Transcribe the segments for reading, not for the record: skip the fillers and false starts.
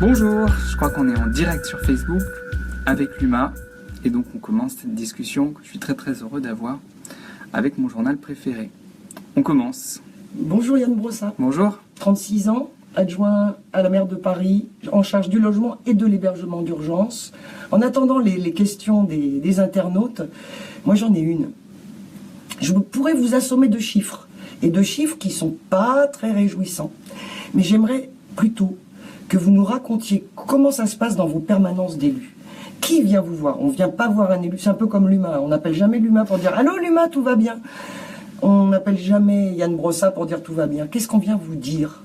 Bonjour, je crois qu'on est en direct sur Facebook avec l'UMA et donc on commence cette discussion que je suis très heureux d'avoir avec mon journal préféré. On commence. Bonjour Yann Brossat. Bonjour. 36 ans, adjoint à la maire de Paris, en charge du logement et de l'hébergement d'urgence. En attendant les questions des internautes, moi j'en ai une. Je pourrais vous assommer de chiffres, et de chiffres qui sont pas très réjouissants. Mais j'aimerais plutôt que vous nous racontiez comment ça se passe dans vos permanences d'élus. Qui vient vous voir? On vient pas voir un élu, c'est un peu comme l'UMA. On n'appelle jamais l'UMA pour dire « Allô l'UMA, tout va bien ?» On n'appelle jamais Yann Brossat pour dire « Tout va bien ». Qu'est-ce qu'on vient vous dire?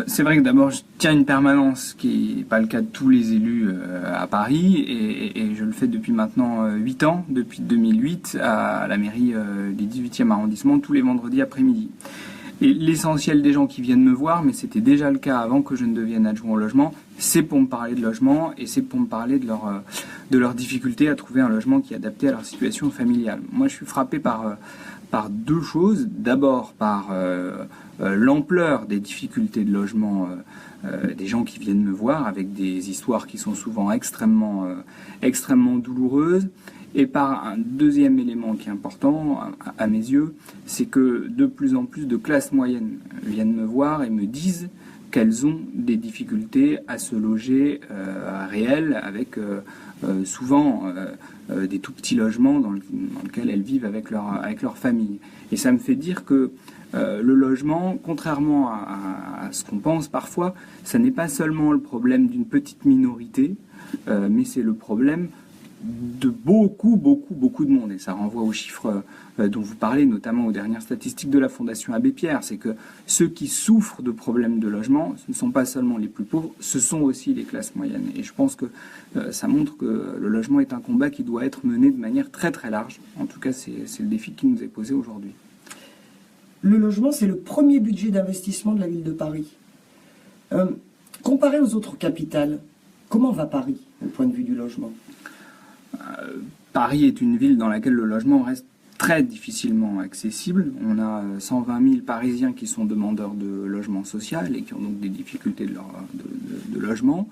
C'est vrai que d'abord je tiens une permanence qui n'est pas le cas de tous les élus à Paris et je le fais depuis maintenant 8 ans, depuis 2008 à la mairie du 18e arrondissement tous les vendredis après-midi. Et l'essentiel des gens qui viennent me voir, mais c'était déjà le cas avant que je ne devienne adjoint au logement, c'est pour me parler de logement et c'est pour me parler de leur difficulté à trouver un logement qui est adapté à leur situation familiale. Moi, je suis frappé par deux choses. D'abord, par l'ampleur des difficultés de logement des gens qui viennent me voir, avec des histoires qui sont souvent extrêmement douloureuses. Et par un deuxième élément qui est important à mes yeux, c'est que de plus en plus de classes moyennes viennent me voir et me disent qu'elles ont des difficultés à se loger réelles, avec souvent des tout petits logements dans lesquels elles vivent avec leur famille. Et ça me fait dire que le logement, contrairement à ce qu'on pense parfois, ça n'est pas seulement le problème d'une petite minorité, mais c'est le problème de beaucoup de monde. Et ça renvoie aux chiffres dont vous parlez, notamment aux dernières statistiques de la Fondation Abbé Pierre. C'est que ceux qui souffrent de problèmes de logement, ce ne sont pas seulement les plus pauvres, ce sont aussi les classes moyennes. Et je pense que ça montre que le logement est un combat qui doit être mené de manière très large. En tout cas, c'est le défi qui nous est posé aujourd'hui. Le logement, c'est le premier budget d'investissement de la ville de Paris. Comparé aux autres capitales, comment va Paris au point de vue du logement ? Paris est une ville dans laquelle le logement reste très difficilement accessible. On a 120 000 Parisiens qui sont demandeurs de logement social et qui ont donc des difficultés de logement.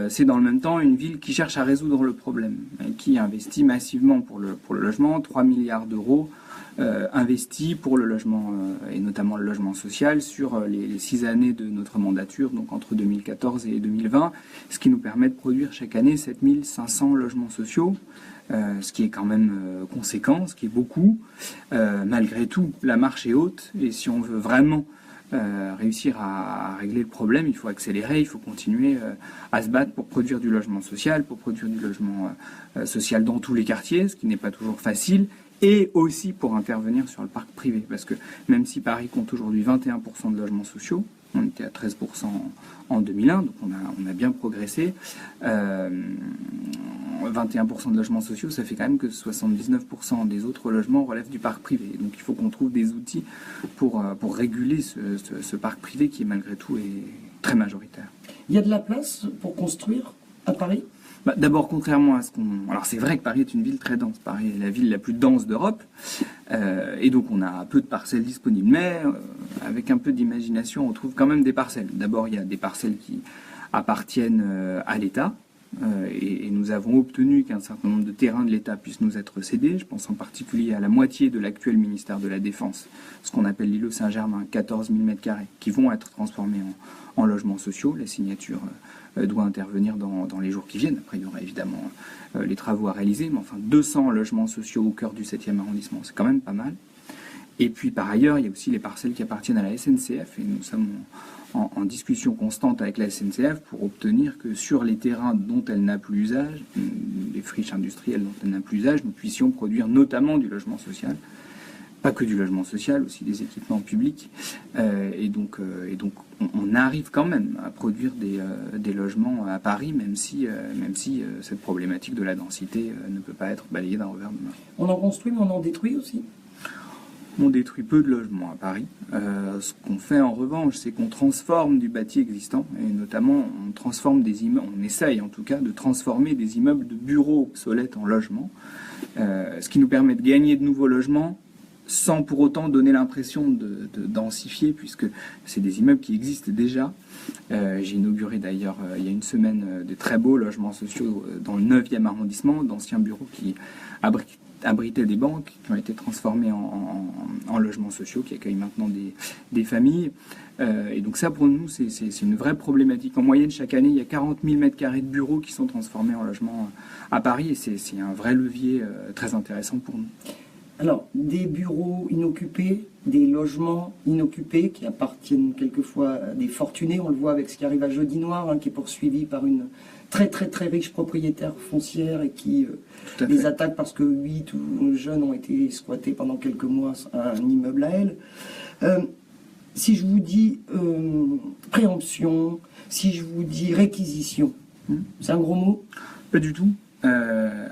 C'est dans le même temps une ville qui cherche à résoudre le problème et qui investit massivement pour le logement, 3 milliards d'euros investis pour le logement et notamment le logement social sur les 6 années de notre mandature, donc entre 2014 et 2020, ce qui nous permet de produire chaque année 7500 logements sociaux, ce qui est quand même conséquent, ce qui est beaucoup. Malgré tout, la marche est haute et si on veut vraiment réussir à régler le problème, il faut accélérer, il faut continuer à se battre pour produire du logement social, pour produire du logement social dans tous les quartiers, ce qui n'est pas toujours facile, et aussi pour intervenir sur le parc privé. Parce que même si Paris compte aujourd'hui 21% de logements sociaux, on était à 13% en 2001, donc on a bien progressé. 21% de logements sociaux, ça fait quand même que 79% des autres logements relèvent du parc privé. Donc il faut qu'on trouve des outils pour réguler ce parc privé qui malgré tout est très majoritaire. Il y a de la place pour construire à Paris ? D'abord, contrairement à ce qu'on... Alors c'est vrai que Paris est une ville très dense. Paris est la ville la plus dense d'Europe. Et donc on a peu de parcelles disponibles. Mais avec un peu d'imagination, on trouve quand même des parcelles. D'abord, il y a des parcelles qui appartiennent à l'État. Et nous avons obtenu qu'un certain nombre de terrains de l'État puissent nous être cédés. Je pense en particulier à la moitié de l'actuel ministère de la Défense, ce qu'on appelle l'îlot Saint-Germain, 14 000 m², qui vont être transformés en logements sociaux. La signature doit intervenir dans les jours qui viennent. Après, il y aura évidemment les travaux à réaliser, mais enfin 200 logements sociaux au cœur du 7e arrondissement, c'est quand même pas mal. Et puis par ailleurs, il y a aussi les parcelles qui appartiennent à la SNCF, et nous sommes en discussion constante avec la SNCF pour obtenir que sur les terrains dont elle n'a plus usage, les friches industrielles dont elle n'a plus usage, nous puissions produire notamment du logement social. Pas que du logement social, aussi des équipements publics. Et donc on arrive quand même à produire des logements à Paris, même si cette problématique de la densité ne peut pas être balayée d'un revers de main. On en construit, mais on en détruit aussi ? On détruit peu de logements à Paris. Ce qu'on fait en revanche, c'est qu'on transforme du bâti existant, et notamment on transforme des immeubles, on essaye en tout cas de transformer des immeubles de bureaux obsolètes en logements, ce qui nous permet de gagner de nouveaux logements sans pour autant donner l'impression de densifier, puisque c'est des immeubles qui existent déjà. J'ai inauguré d'ailleurs il y a une semaine des très beaux logements sociaux dans le 9e arrondissement, d'anciens bureaux qui abritaient des banques, qui ont été transformés en logements sociaux, qui accueillent maintenant des familles. Et donc ça, pour nous, c'est une vraie problématique. En moyenne, chaque année, il y a 40 000 m² de bureaux qui sont transformés en logements à Paris, et c'est un vrai levier très intéressant pour nous. Alors, des bureaux inoccupés, des logements inoccupés qui appartiennent quelquefois à des fortunés. On le voit avec ce qui arrive à Jeudi Noir, qui est poursuivi par une très très très riche propriétaire foncière et qui les attaque parce que 8 jeunes ont été squattés pendant quelques mois à un immeuble à elle. Si je vous dis préemption, si je vous dis réquisition, c'est un gros mot? Pas du tout.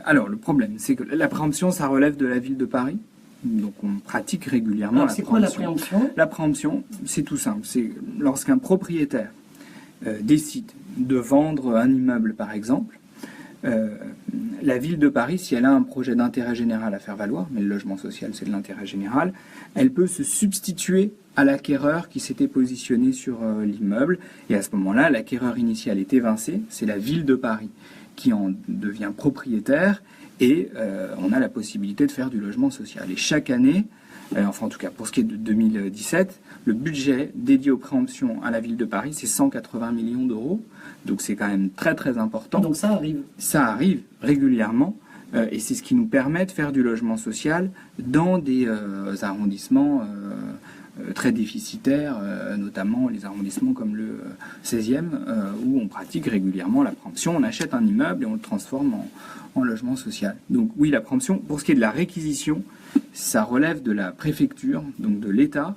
Alors, le problème, c'est que la préemption, ça relève de la ville de Paris. Donc, on pratique régulièrement la préemption. C'est quoi la préemption? La préemption, c'est tout simple. C'est lorsqu'un propriétaire décide de vendre un immeuble, par exemple, la ville de Paris, si elle a un projet d'intérêt général à faire valoir, mais le logement social, c'est de l'intérêt général, elle peut se substituer à l'acquéreur qui s'était positionné sur l'immeuble. Et à ce moment-là, l'acquéreur initial est évincé. C'est la ville de Paris qui en devient propriétaire, et on a la possibilité de faire du logement social. Et chaque année, enfin en tout cas pour ce qui est de 2017, le budget dédié aux préemptions à la ville de Paris, c'est 180 millions d'euros. Donc c'est quand même très très important. Donc ça arrive. Ça arrive régulièrement, et c'est ce qui nous permet de faire du logement social dans des arrondissements très déficitaires, notamment les arrondissements comme le 16e, où on pratique régulièrement la préemption. On achète un immeuble et on le transforme en logement social. Donc oui, la préemption. Pour ce qui est de la réquisition, ça relève de la préfecture, donc de l'État.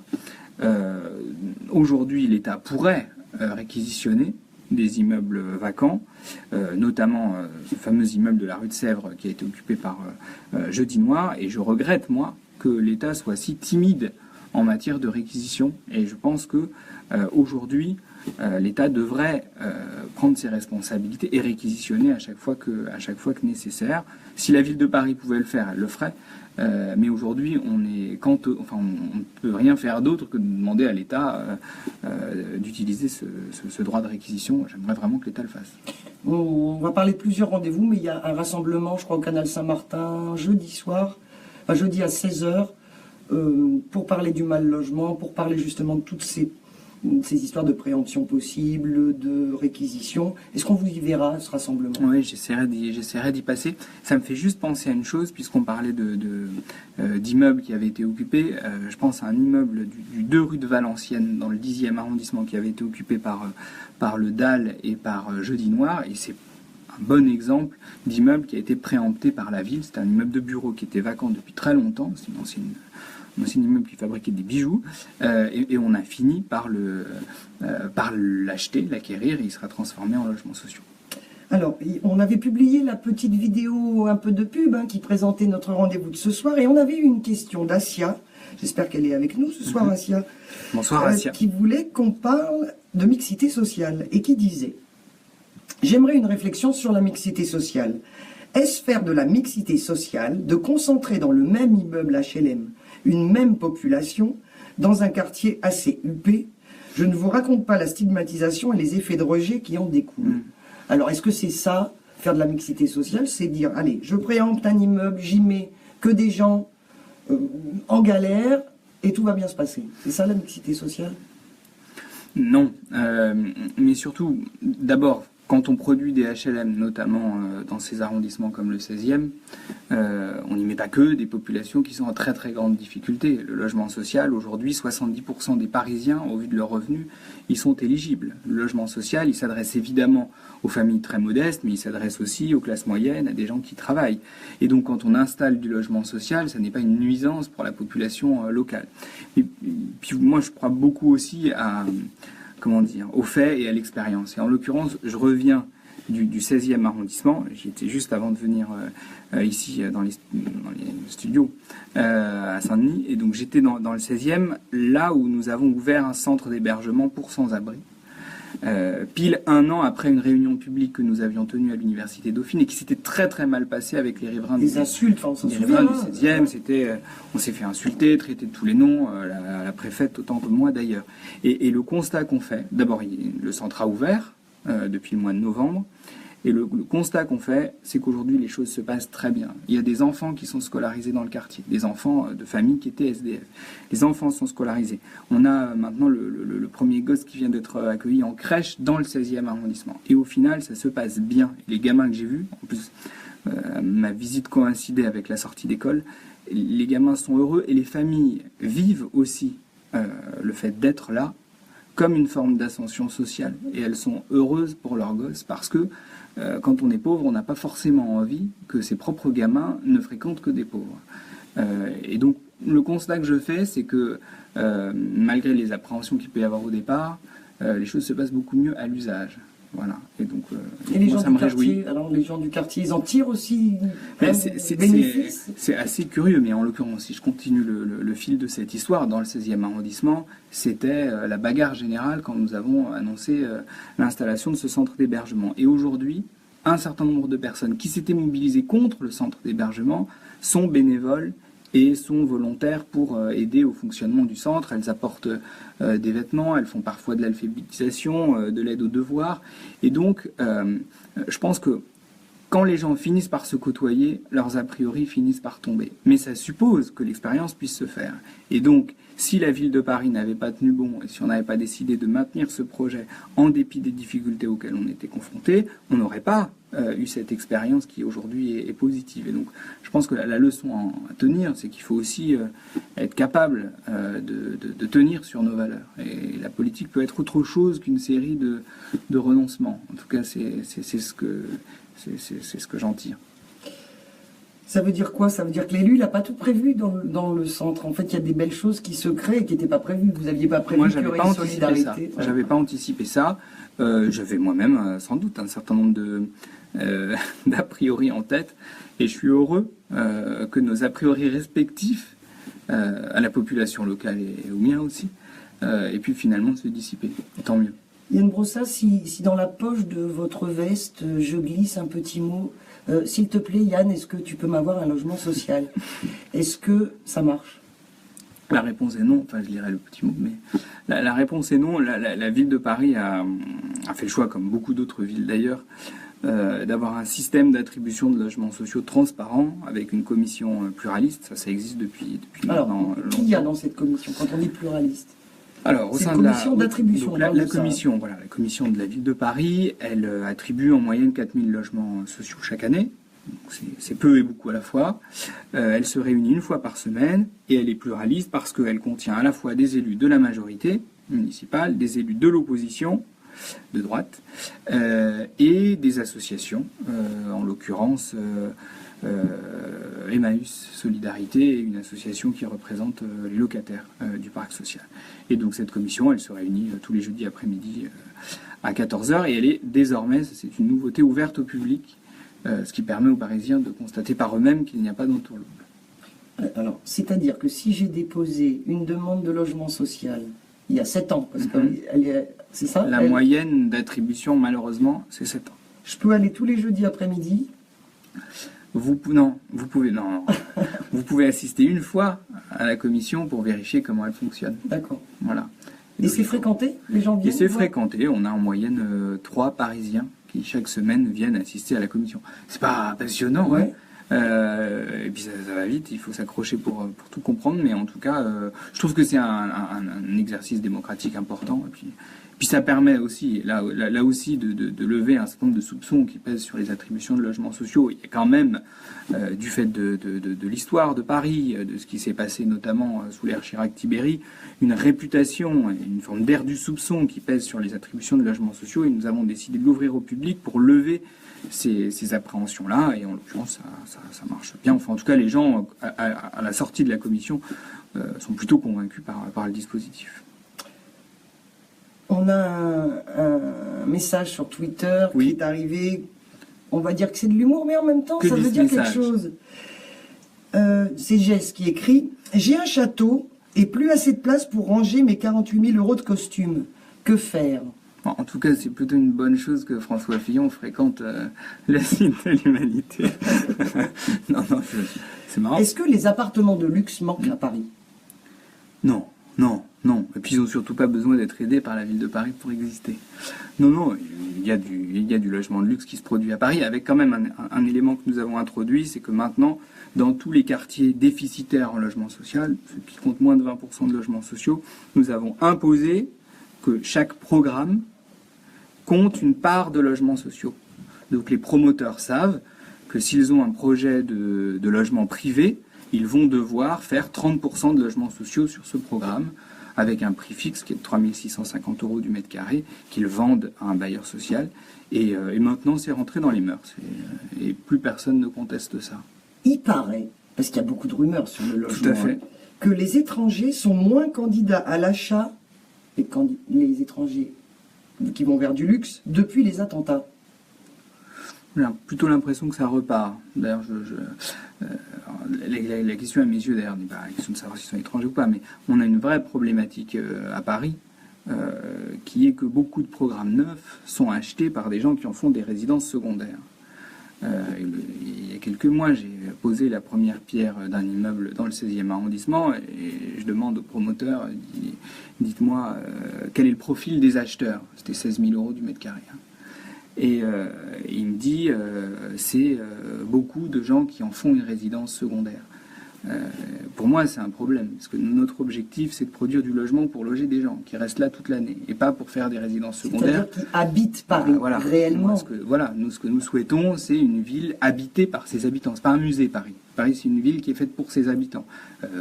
Aujourd'hui, l'État pourrait réquisitionner des immeubles vacants, notamment ce fameux immeuble de la rue de Sèvres qui a été occupé par Jeudi Noir. Et je regrette, moi, que l'État soit si timide en matière de réquisition. Et je pense que aujourd'hui, l'État devrait prendre ses responsabilités et réquisitionner à chaque fois que nécessaire. Si la ville de Paris pouvait le faire, elle le ferait. Mais aujourd'hui, on ne peut rien faire d'autre que de demander à l'État d'utiliser ce droit de réquisition. J'aimerais vraiment que l'État le fasse. On va parler de plusieurs rendez-vous, mais il y a un rassemblement, je crois, au Canal Saint-Martin, jeudi à 16h, pour parler du mal logement, pour parler justement de toutes ces histoires de préemption possible, de réquisition. Est-ce qu'on vous y verra à ce rassemblement? Oui, j'essaierai d'y passer. Ça me fait juste penser à une chose, puisqu'on parlait d'immeubles qui avaient été occupés. Je pense à un immeuble du 2 rue de Valenciennes, dans le 10e arrondissement, qui avait été occupé par le DAL et par Jeudi Noir. Et c'est un bon exemple d'immeuble qui a été préempté par la ville. C'était un immeuble de bureau qui était vacant depuis très longtemps. C'est une ancienne immeuble qui fabriquait des bijoux, et on a fini par l'acheter, l'acquérir, et il sera transformé en logement social. Alors, on avait publié la petite vidéo un peu de pub qui présentait notre rendez-vous de ce soir, et on avait eu une question d'Asia, j'espère qu'elle est avec nous ce soir, Asia. Bonsoir Asia. Qui voulait qu'on parle de mixité sociale, et qui disait « J'aimerais une réflexion sur la mixité sociale. Est-ce faire de la mixité sociale de concentrer dans le même immeuble HLM une même population dans un quartier assez huppé? Je ne vous raconte pas la stigmatisation et les effets de rejet qui en découlent. » Alors, est-ce que c'est ça, faire de la mixité sociale? C'est dire, allez, je préempte un immeuble, j'y mets que des gens en galère et tout va bien se passer. C'est ça la mixité sociale? Non, mais surtout, d'abord, quand on produit des HLM, notamment dans ces arrondissements comme le 16e, on n'y met pas que des populations qui sont en très très grande difficulté. Le logement social, aujourd'hui, 70% des Parisiens, au vu de leurs revenus, ils sont éligibles. Le logement social, il s'adresse évidemment aux familles très modestes, mais il s'adresse aussi aux classes moyennes, à des gens qui travaillent. Et donc quand on installe du logement social, ça n'est pas une nuisance pour la population locale. Et puis moi, je crois beaucoup aussi aux faits et à l'expérience. Et en l'occurrence, je reviens du 16e arrondissement. J'y étais juste avant de venir ici dans les studios à Saint-Denis. Et donc j'étais dans le 16e, là où nous avons ouvert un centre d'hébergement pour sans-abri. pile un an après une réunion publique que nous avions tenue à l'université Dauphine et qui s'était très très mal passée avec les riverains Des insultes, enfin, on s'en des souvient. riverains du 16e. On s'est fait insulter, traiter de tous les noms, la préfète autant que moi d'ailleurs. Et le constat qu'on fait, d'abord le centre a ouvert depuis le mois de novembre. Et le constat qu'on fait, c'est qu'aujourd'hui, les choses se passent très bien. Il y a des enfants qui sont scolarisés dans le quartier, des enfants de familles qui étaient SDF. Les enfants sont scolarisés. On a maintenant le premier gosse qui vient d'être accueilli en crèche dans le 16e arrondissement. Et au final, ça se passe bien. Et les gamins que j'ai vus, en plus, ma visite coïncidait avec la sortie d'école, les gamins sont heureux et les familles vivent aussi le fait d'être là comme une forme d'ascension sociale. Et elles sont heureuses pour leurs gosses parce que quand on est pauvre, on n'a pas forcément envie que ses propres gamins ne fréquentent que des pauvres. Et donc, le constat que je fais, c'est que malgré les appréhensions qu'il peut y avoir au départ, les choses se passent beaucoup mieux à l'usage. Voilà. Et donc, et les moi, gens ça du me réjouit. quartier, alors les gens du quartier, ils en tirent aussi des bénéfices. C'est assez curieux, mais en l'occurrence, si je continue le fil de cette histoire, dans le 16e arrondissement, c'était la bagarre générale quand nous avons annoncé l'installation de ce centre d'hébergement. Et aujourd'hui, un certain nombre de personnes qui s'étaient mobilisées contre le centre d'hébergement sont bénévoles et sont volontaires pour aider au fonctionnement du centre. Elles apportent des vêtements, elles font parfois de l'alphabétisation, de l'aide aux devoirs. Et donc, je pense que quand les gens finissent par se côtoyer, leurs a priori finissent par tomber. Mais ça suppose que l'expérience puisse se faire. Et donc, si la ville de Paris n'avait pas tenu bon, et si on n'avait pas décidé de maintenir ce projet en dépit des difficultés auxquelles on était confronté, on n'aurait pas eu cette expérience qui aujourd'hui est positive. Et donc, je pense que la leçon à tenir, c'est qu'il faut aussi être capable de tenir sur nos valeurs. Et la politique peut être autre chose qu'une série de renoncements. En tout cas, c'est ce que j'en tire. Ça veut dire quoi? Ça veut dire que l'élu, il n'a pas tout prévu dans le centre. En fait, il y a des belles choses qui se créent et qui n'étaient pas prévues. Vous n'aviez pas prévu qu'il y aurait une solidarité. Moi, j'avais pas anticipé ça. J'avais moi-même, sans doute, un certain nombre d'a priori en tête. Et je suis heureux que nos a priori respectifs à la population locale et au mien aussi, et puis finalement se dissiper. Et tant mieux. Yann Brossat, si dans la poche de votre veste, je glisse un petit mot, s'il te plaît Yann, est-ce que tu peux m'avoir un logement social? Est-ce que ça marche? La réponse est non, enfin je lirai le petit mot, mais la réponse est non. La ville de Paris a fait le choix, comme beaucoup d'autres villes d'ailleurs, d'avoir un système d'attribution de logements sociaux transparent avec une commission pluraliste. Ça existe depuis Alors, maintenant qui y a dans cette commission quand on dit pluraliste? Alors, au c'est sein une de commission d'attribution. la commission, voilà, la commission de la ville de Paris, elle attribue en moyenne 4000 logements sociaux chaque année. C'est peu et beaucoup à la fois. Elle se réunit une fois par semaine et elle est pluraliste parce qu'elle contient à la fois des élus de la majorité municipale, des élus de l'opposition, de droite, et des associations, en l'occurrence Emmaüs Solidarité, une association qui représente les locataires du parc social. Et donc cette commission, elle se réunit tous les jeudis après-midi à 14h et elle est désormais, c'est une nouveauté, ouverte au public, ce qui permet aux Parisiens de constater par eux-mêmes qu'il n'y a pas d'entourloupe. Alors, c'est-à-dire que si j'ai déposé une demande de logement social il y a 7 ans, parce que c'est ça? La moyenne d'attribution, malheureusement, c'est 7 ans. Je peux aller tous les jeudis après-midi? Vous pouvez assister une fois à la commission pour vérifier comment elle fonctionne. D'accord. Voilà. Et c'est fréquenté? Les gens viennent? Et c'est fréquenté. On a en moyenne 3 Parisiens qui chaque semaine viennent assister à la commission. C'est pas passionnant, ouais. Et puis ça va vite, il faut s'accrocher pour tout comprendre, mais en tout cas, je trouve que c'est un exercice démocratique important. Et puis ça permet aussi, là aussi, de lever un certain nombre de soupçons qui pèsent sur les attributions de logements sociaux. Il y a quand même, du fait de l'histoire de Paris, de ce qui s'est passé notamment sous l'ère Chirac-Tibéri, une réputation, une forme d'air du soupçon qui pèse sur les attributions de logements sociaux, et nous avons décidé de l'ouvrir au public pour lever ces appréhensions-là, et en l'occurrence, ça marche bien. Enfin, en tout cas, les gens, à la sortie de la commission, sont plutôt convaincus par le dispositif. On a un message sur Twitter qui est arrivé. On va dire que c'est de l'humour, mais en même temps, ça veut dire quelque chose. C'est Jess qui écrit « J'ai un château et plus assez de place pour ranger mes 48 000 € de costumes. Que faire ?» En tout cas, c'est plutôt une bonne chose que François Fillon fréquente le site de l'Humanité. Non, c'est marrant. Est-ce que les appartements de luxe manquent à Paris? Non. Et puis ils n'ont surtout pas besoin d'être aidés par la ville de Paris pour exister. Non, il y a du logement de luxe qui se produit à Paris, avec quand même un élément que nous avons introduit, c'est que maintenant, dans tous les quartiers déficitaires en logement social, ceux qui comptent moins de 20% de logements sociaux, nous avons imposé que chaque programme compte une part de logements sociaux. Donc les promoteurs savent que s'ils ont un projet de logement privé, ils vont devoir faire 30% de logements sociaux sur ce programme, avec un prix fixe qui est de 3 650 € du mètre carré, qu'ils vendent à un bailleur social. Et maintenant, c'est rentré dans les mœurs. Et plus personne ne conteste ça. Il paraît, parce qu'il y a beaucoup de rumeurs sur le logement, Tout à fait. que les étrangers sont moins candidats à l'achat, les étrangers qui vont vers du luxe, depuis les attentats. J'ai plutôt l'impression que ça repart. D'ailleurs, la question à mes yeux, d'ailleurs, n'est pas la question de savoir s'ils sont étrangers ou pas, mais on a une vraie problématique à Paris, qui est que beaucoup de programmes neufs sont achetés par des gens qui en font des résidences secondaires. Il y a quelques mois, j'ai posé la première pierre d'un immeuble dans le 16e arrondissement et je demande au promoteur, dites-moi, quel est le profil des acheteurs? C'était 16 000 € du mètre carré. Et il me dit, c'est beaucoup de gens qui en font une résidence secondaire. Pour moi, c'est un problème, parce que notre objectif, c'est de produire du logement pour loger des gens qui restent là toute l'année, et pas pour faire des résidences secondaires. C'est-à-dire qui habitent Paris, réellement. Ce que nous souhaitons, c'est une ville habitée par ses habitants. C'est pas un musée, Paris. Paris, c'est une ville qui est faite pour ses habitants.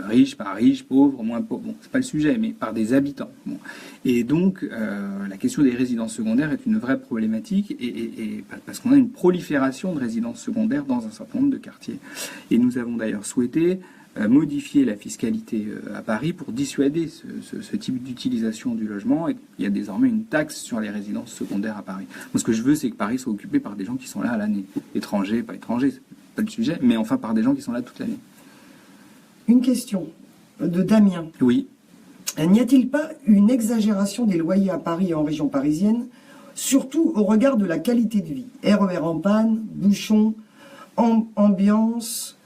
Riches, pas riches, pauvres, moins pauvres. Bon, c'est pas le sujet, mais par des habitants. Bon. Et donc, la question des résidences secondaires est une vraie problématique, et parce qu'on a une prolifération de résidences secondaires dans un certain nombre de quartiers. Et nous avons d'ailleurs souhaité modifier la fiscalité à Paris pour dissuader ce type d'utilisation du logement. Et il y a désormais une taxe sur les résidences secondaires à Paris. Moi, ce que je veux, c'est que Paris soit occupé par des gens qui sont là à l'année. Étrangers, pas étrangers, c'est pas le sujet, mais enfin par des gens qui sont là toute l'année. Une question de Damien. Oui. N'y a-t-il pas une exagération des loyers à Paris et en région parisienne, surtout au regard de la qualité de vie? RER en panne, bouchons, ambiance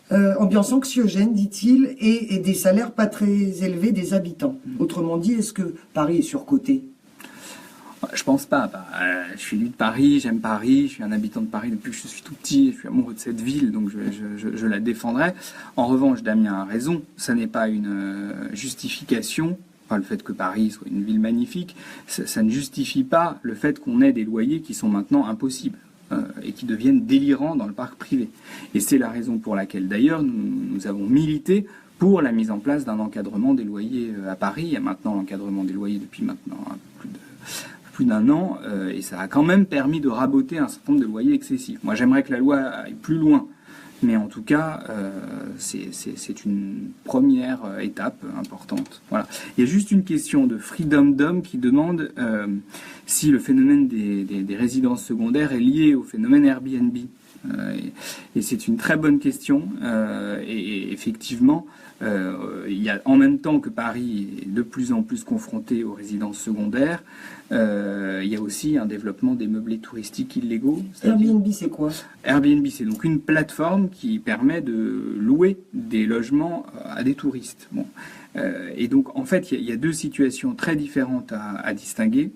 anxiogène, dit-il, et des salaires pas très élevés des habitants. Autrement dit, est-ce que Paris est surcoté? Je pense pas. Je suis élu de Paris, j'aime Paris, je suis un habitant de Paris depuis que je suis tout petit, je suis amoureux de cette ville, donc je la défendrai. En revanche, Damien a raison, ça n'est pas une justification, enfin le fait que Paris soit une ville magnifique, ça ne justifie pas le fait qu'on ait des loyers qui sont maintenant impossibles. Et qui deviennent délirants dans le parc privé. Et c'est la raison pour laquelle, d'ailleurs, nous avons milité pour la mise en place d'un encadrement des loyers à Paris. Il y a maintenant l'encadrement des loyers depuis maintenant plus d'un an, et ça a quand même permis de raboter un certain nombre de loyers excessifs. Moi, j'aimerais que la loi aille plus loin, mais en tout cas, c'est une première étape importante. Voilà. Il y a juste une question de Freedom Dom qui demande si le phénomène des résidences secondaires est lié au phénomène Airbnb. Et c'est une très bonne question. Et effectivement, il y a en même temps que Paris est de plus en plus confronté aux résidences secondaires, il y a aussi un développement des meublés touristiques illégaux. Airbnb, c'est quoi? Airbnb, c'est donc une plateforme qui permet de louer des logements à des touristes. Bon. Et donc, en fait, il y a deux situations très différentes à distinguer.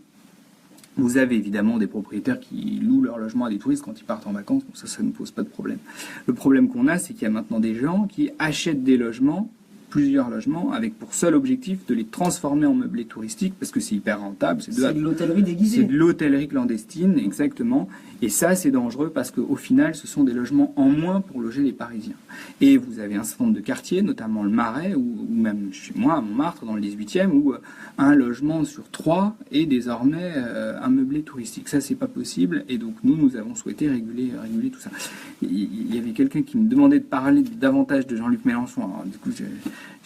Vous avez évidemment des propriétaires qui louent leur logement à des touristes quand ils partent en vacances, donc ça ne pose pas de problème. Le problème qu'on a, c'est qu'il y a maintenant des gens qui achètent des logements, plusieurs logements, avec pour seul objectif de les transformer en meublés touristiques, parce que c'est hyper rentable. C'est de l'hôtellerie déguisée. C'est de l'hôtellerie clandestine, exactement. Et ça, c'est dangereux parce qu'au final, ce sont des logements en moins pour loger les Parisiens. Et vous avez un certain nombre de quartiers, notamment le Marais, ou même chez moi, à Montmartre, dans le 18e, où un logement sur 3 est désormais un meublé touristique. Ça, c'est pas possible. Et donc, nous avons souhaité réguler tout ça. Il y avait quelqu'un qui me demandait de parler davantage de Jean-Luc Mélenchon. Alors, du coup,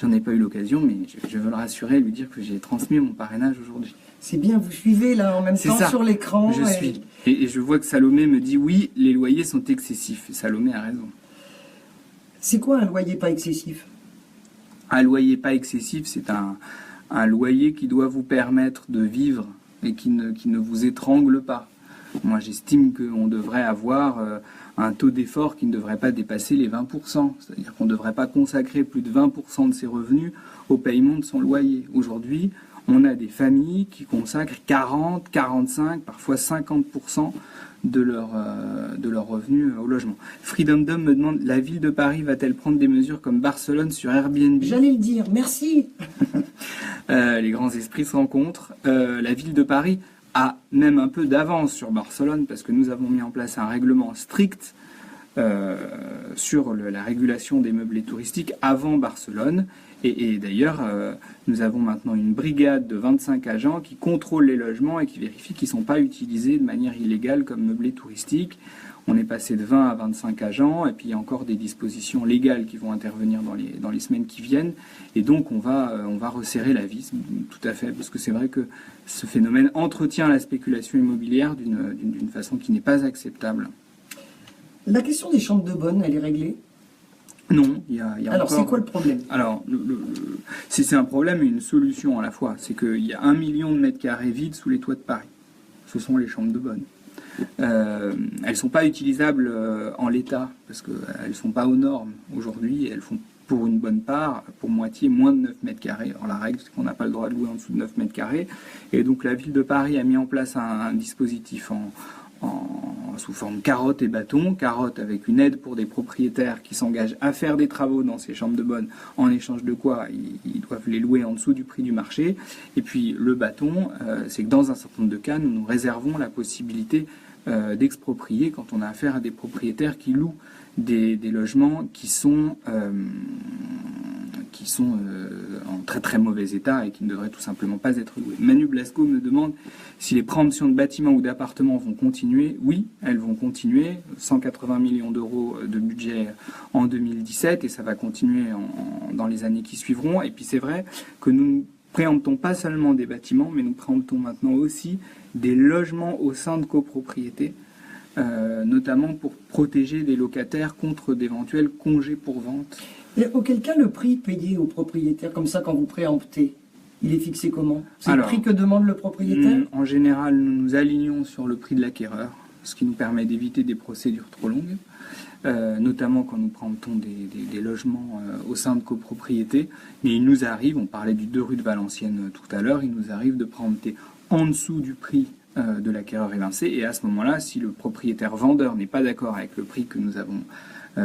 j'en ai pas eu l'occasion, mais je veux le rassurer et lui dire que j'ai transmis mon parrainage aujourd'hui. C'est bien, vous suivez là en même temps sur l'écran. Je suis. Et je vois que Salomé me dit oui, les loyers sont excessifs. Et Salomé a raison. C'est quoi un loyer pas excessif? Un loyer pas excessif, c'est un loyer qui doit vous permettre de vivre et qui ne vous étrangle pas. Moi, j'estime qu'on devrait avoir un taux d'effort qui ne devrait pas dépasser les 20%. C'est-à-dire qu'on ne devrait pas consacrer plus de 20% de ses revenus au paiement de son loyer. Aujourd'hui, on a des familles qui consacrent 40, 45, parfois 50% de leur revenus au logement. Freedom Dom me demande, la ville de Paris va-t-elle prendre des mesures comme Barcelone sur Airbnb? J'allais le dire, merci. Les grands esprits se rencontrent. La ville de Paris a même un peu d'avance sur Barcelone parce que nous avons mis en place un règlement strict sur la régulation des meublés touristiques avant Barcelone. Et d'ailleurs, nous avons maintenant une brigade de 25 agents qui contrôlent les logements et qui vérifient qu'ils ne sont pas utilisés de manière illégale comme meublés touristiques. On est passé de 20 à 25 agents, et puis il y a encore des dispositions légales qui vont intervenir dans les semaines qui viennent. Et donc on va resserrer la vis, tout à fait, parce que c'est vrai que ce phénomène entretient la spéculation immobilière d'une façon qui n'est pas acceptable. La question des chambres de bonne, elle est réglée? Non, il y a Alors, encore... c'est quoi le problème? Alors, c'est un problème et une solution à la fois. C'est qu'il y a 1 million de mètres carrés vides sous les toits de Paris. Ce sont les chambres de bonne. Elles ne sont pas utilisables en l'état, parce qu'elles ne sont pas aux normes aujourd'hui. Elles font, pour une bonne part, pour moitié, moins de 9 mètres carrés. Alors, la règle, c'est qu'on n'a pas le droit de louer en dessous de 9 mètres carrés. Et donc, la ville de Paris a mis en place un dispositif sous forme carotte et bâton. Carotte avec une aide pour des propriétaires qui s'engagent à faire des travaux dans ces chambres de bonne, en échange de quoi ils doivent les louer en dessous du prix du marché. Et puis le bâton, c'est que dans un certain nombre de cas, nous réservons la possibilité d'exproprier quand on a affaire à des propriétaires qui louent des logements qui sont en très très mauvais état et qui ne devraient tout simplement pas être loués. Manu Blasco me demande si les préemptions de bâtiments ou d'appartements vont continuer. Oui, elles vont continuer. 180 millions d'euros de budget en 2017 et ça va continuer dans les années qui suivront. Et puis c'est vrai que nous ne préemptons pas seulement des bâtiments, mais nous préemptons maintenant aussi des logements au sein de copropriétés, notamment pour protéger les locataires contre d'éventuels congés pour vente. Et auquel cas, le prix payé au propriétaire, comme ça, quand vous préemptez, il est fixé comment? C'est le prix que demande le propriétaire? En général, nous nous alignons sur le prix de l'acquéreur, ce qui nous permet d'éviter des procédures trop longues, notamment quand nous préemptons des logements au sein de copropriétés. Mais il nous arrive, on parlait du 2 rue de Valenciennes tout à l'heure, il nous arrive de préempter en dessous du prix de l'acquéreur évincé. Et à ce moment-là, si le propriétaire vendeur n'est pas d'accord avec le prix que nous avons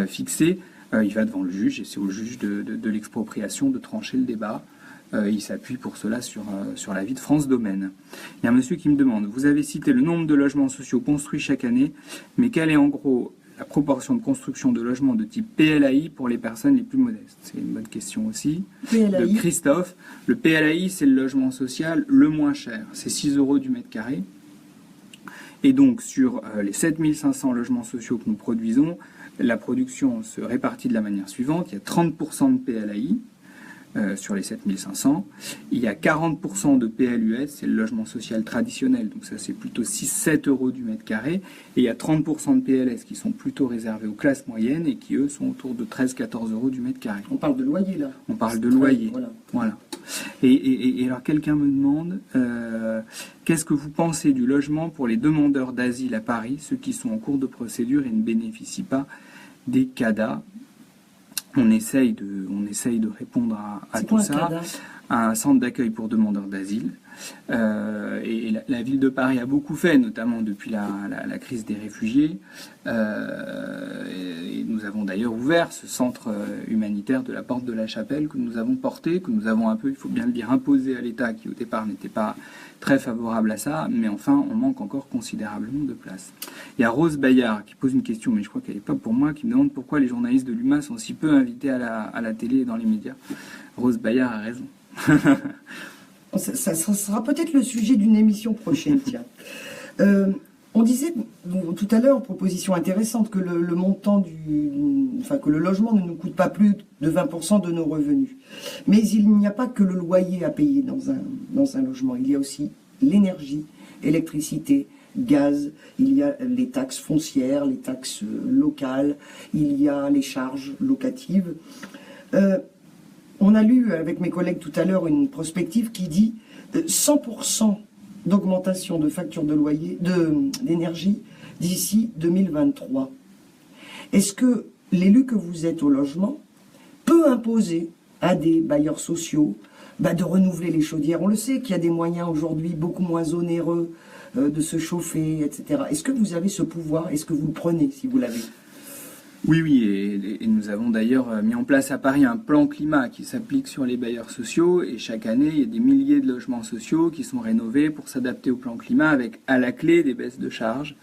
fixé, il va devant le juge et c'est au juge de l'expropriation de trancher le débat. Il s'appuie pour cela sur l'avis de France Domaine. Il y a un monsieur qui me demande, vous avez cité le nombre de logements sociaux construits chaque année, mais quelle est en gros la proportion de construction de logements de type PLAI pour les personnes les plus modestes? C'est une bonne question aussi. PLAI. De Christophe. Le PLAI, c'est le logement social le moins cher. C'est 6 € du mètre carré. Et donc, sur les 7500 logements sociaux que nous produisons, la production se répartit de la manière suivante. Il y a 30% de PLAI sur les 7500. Il y a 40% de PLUS, c'est le logement social traditionnel. Donc ça, c'est plutôt 6-7 € du mètre carré. Et il y a 30% de PLS qui sont plutôt réservés aux classes moyennes et qui, eux, sont autour de 13-14 € du mètre carré. On parle de loyer, là. On parle de loyer. Voilà. Et alors, quelqu'un me demande, qu'est-ce que vous pensez du logement pour les demandeurs d'asile à Paris, ceux qui sont en cours de procédure et ne bénéficient pas des CADA? On essaye de répondre à tout ça. CADA? Un centre d'accueil pour demandeurs d'asile. Et la ville de Paris a beaucoup fait, notamment depuis la crise des réfugiés. Et nous avons d'ailleurs ouvert ce centre humanitaire de la Porte de la Chapelle que nous avons porté, que nous avons un peu, il faut bien le dire, imposé à l'État qui au départ n'était pas très favorable à ça, mais enfin on manque encore considérablement de place. Il y a Rose Bayard qui pose une question, mais je crois qu'elle n'est pas pour moi, qui me demande pourquoi les journalistes de l'UMA sont si peu invités à la télé et dans les médias. Rose Bayard a raison. Ça sera peut-être le sujet d'une émission prochaine, tiens. On disait tout à l'heure, proposition intéressante, que le montant que le logement ne nous coûte pas plus de 20% de nos revenus. Mais il n'y a pas que le loyer à payer dans un logement. Il y a aussi l'énergie, électricité, gaz, il y a les taxes foncières, les taxes locales, il y a les charges locatives. On a lu avec mes collègues tout à l'heure une prospective qui dit 100% d'augmentation de facture de loyer, d'énergie d'ici 2023. Est-ce que l'élu que vous êtes au logement peut imposer à des bailleurs sociaux de renouveler les chaudières? On le sait qu'il y a des moyens aujourd'hui beaucoup moins onéreux de se chauffer, etc. Est-ce que vous avez ce pouvoir? Est-ce que vous le prenez si vous l'avez? Oui, et nous avons d'ailleurs mis en place à Paris un plan climat qui s'applique sur les bailleurs sociaux, et chaque année, il y a des milliers de logements sociaux qui sont rénovés pour s'adapter au plan climat avec à la clé des baisses de charges.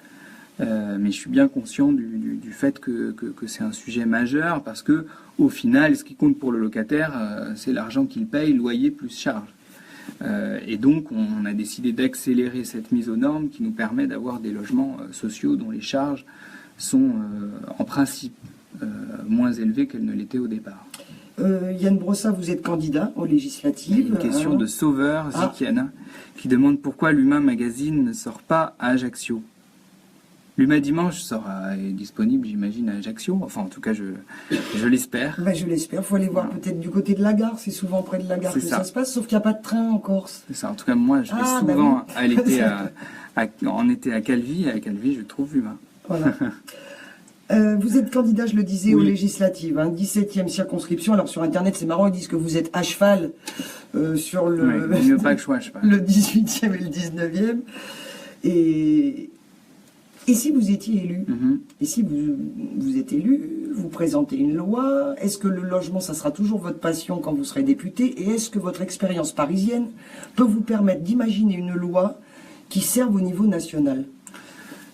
Mais je suis bien conscient du fait que c'est un sujet majeur, parce que au final, ce qui compte pour le locataire, c'est l'argent qu'il paye, loyer plus charge. Et donc, on a décidé d'accélérer cette mise aux normes qui nous permet d'avoir des logements sociaux dont les charges sont en principe moins élevées qu'elles ne l'étaient au départ. Yann Brossat, vous êtes candidat aux législatives. Une question de Sauveur, Zikiana, qui demande pourquoi l'Humain Magazine ne sort pas à Ajaccio. L'Humain Dimanche est disponible, j'imagine, à Ajaccio. Enfin, en tout cas, je l'espère. Je l'espère. Il faut aller voir peut-être du côté de la gare. C'est souvent près de la gare que ça se passe, sauf qu'il n'y a pas de train en Corse. C'est ça. En tout cas, moi, je vais souvent à l'été en été à Calvi. Et à Calvi, je trouve l'Humain. Voilà. Vous êtes candidat, je le disais, aux législatives, 17e circonscription. Alors sur Internet, c'est marrant, ils disent que vous êtes à cheval sur le, mieux pas que je sois à cheval. Le 18e et le 19e. Et si vous étiez élu, et si vous êtes élu, vous présentez une loi, est-ce que le logement, ça sera toujours votre passion quand vous serez député? Et est-ce que votre expérience parisienne peut vous permettre d'imaginer une loi qui serve au niveau national?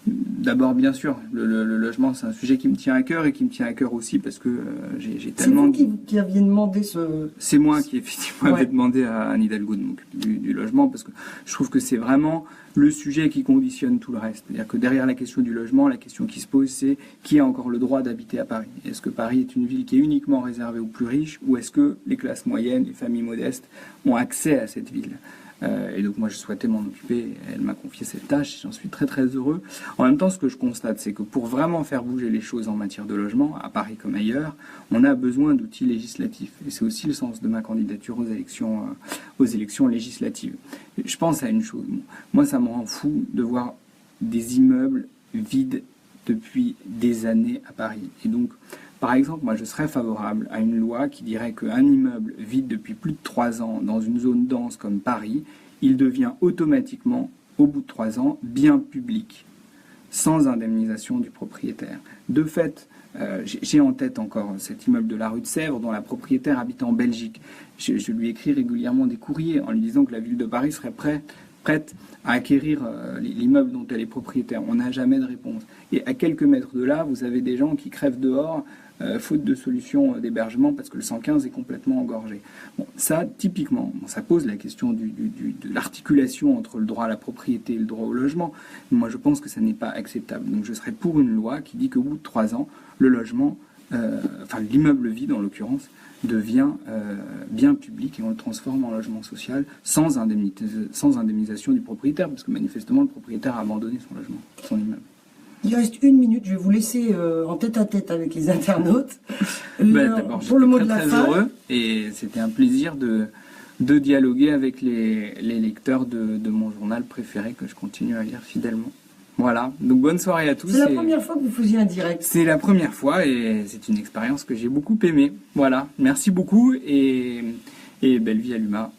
D'abord, bien sûr, le logement, c'est un sujet qui me tient à cœur, et qui me tient à cœur aussi parce que j'ai tellement... C'est vous qui aviez demandé ce... C'est moi qui, effectivement, avais demandé à Anne Hidalgo de m'occuper du logement, parce que je trouve que c'est vraiment le sujet qui conditionne tout le reste. C'est-à-dire que derrière la question du logement, la question qui se pose, c'est qui a encore le droit d'habiter à Paris? Est-ce que Paris est une ville qui est uniquement réservée aux plus riches, ou est-ce que les classes moyennes, les familles modestes ont accès à cette ville? Et donc moi je souhaitais m'en occuper, elle m'a confié cette tâche, j'en suis très très heureux. En même temps, ce que je constate, c'est que pour vraiment faire bouger les choses en matière de logement, à Paris comme ailleurs, on a besoin d'outils législatifs. Et c'est aussi le sens de ma candidature aux élections législatives. Je pense à une chose, moi ça me rend fou de voir des immeubles vides depuis des années à Paris. Et donc, par exemple, moi je serais favorable à une loi qui dirait qu'un immeuble vide depuis plus de 3 ans dans une zone dense comme Paris, il devient automatiquement, au bout de 3 ans, bien public, sans indemnisation du propriétaire. De fait, j'ai en tête encore cet immeuble de la rue de Sèvres dont la propriétaire habite en Belgique. Je lui écris régulièrement des courriers en lui disant que la ville de Paris serait prête à acquérir l'immeuble dont elle est propriétaire. On n'a jamais de réponse. Et à quelques mètres de là, vous avez des gens qui crèvent dehors faute de solution d'hébergement parce que le 115 est complètement engorgé. Bon, ça, typiquement, ça pose la question de l'articulation entre le droit à la propriété et le droit au logement. Moi, je pense que ça n'est pas acceptable. Donc, je serais pour une loi qui dit qu'au bout de 3 ans, le logement, l'immeuble vide en l'occurrence, devient bien public et on le transforme en logement social sans indemnisation du propriétaire, parce que manifestement, le propriétaire a abandonné son logement, son immeuble. Il reste 1 minute, je vais vous laisser en tête-à-tête avec les internautes. D'abord, pour le mot de la très fin. Heureux, et c'était un plaisir de dialoguer avec les lecteurs de mon journal préféré que je continue à lire fidèlement. Voilà, donc bonne soirée à tous. C'est la première fois que vous faisiez un direct. C'est la première fois et c'est une expérience que j'ai beaucoup aimée. Voilà, merci beaucoup et belle vie à l'Humain.